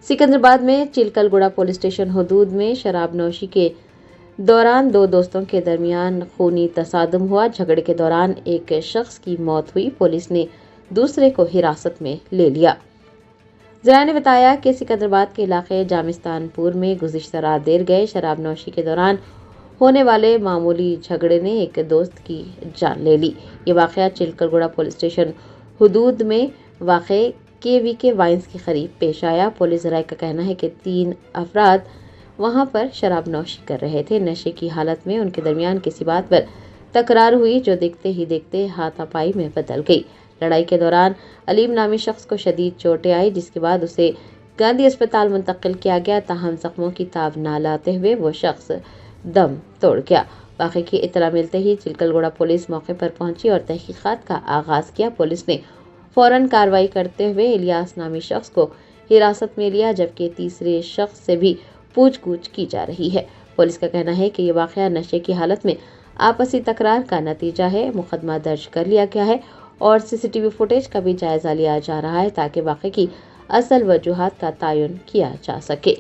सिकंदराबाद में Chilkalguda police station हदूद में शराब नोशी के दौरान दो दोस्तों के दरमियान खूनी तसादुम हुआ। झगड़े के दौरान एक शख्स की मौत हुई। पुलिस ने दूसरे को हिरासत में ले लिया। ज़राए ने बताया कि सिकंदराबाद के इलाके जामिस्तानपुर में गुज़िश्ता रात देर गए शराब नोशी के दौरान होने वाले मामूली झगड़े ने एक दोस्त की जान ले ली। ये वाक़या चिलकलगुड़ा पुलिस स्टेशन हदूद में वाक़े KVK वाइन्स के करीब पेश आया। पुलिस ज़राए का कहना है कि 3 अफराद वहां पर शराब नोशी कर रहे थे। नशे की हालत में उनके दरमियान किसी बात पर तकरार हुई जो देखते ही देखते हाथापाई में बदल गई। लड़ाई के दौरान अलीम नामी शख्स को शदीद चोटें आई, जिसके बाद उसे गांधी अस्पताल मुंतकिल किया गया। ताहम जख्मों की ताब ना लाते हुए वो शख्स दम तोड़ गया। वाक़े की इत्तला मिलते ही चिलकलगुड़ा पुलिस मौके पर पहुंची और तहकीकात का आगाज किया। पुलिस ने फौरन कार्रवाई करते हुए इलियास नामी शख्स को हिरासत में लिया, जबकि तीसरे शख्स से भी पूछगछ की जा रही है। पुलिस का कहना है कि ये वाक़या नशे की हालत में आपसी तकरार का नतीजा है। मुकदमा दर्ज कर लिया गया है और CCTV फुटेज का भी जायजा लिया जा रहा है ताकि वाक़े की असल वजूहात का तयन किया जा सके।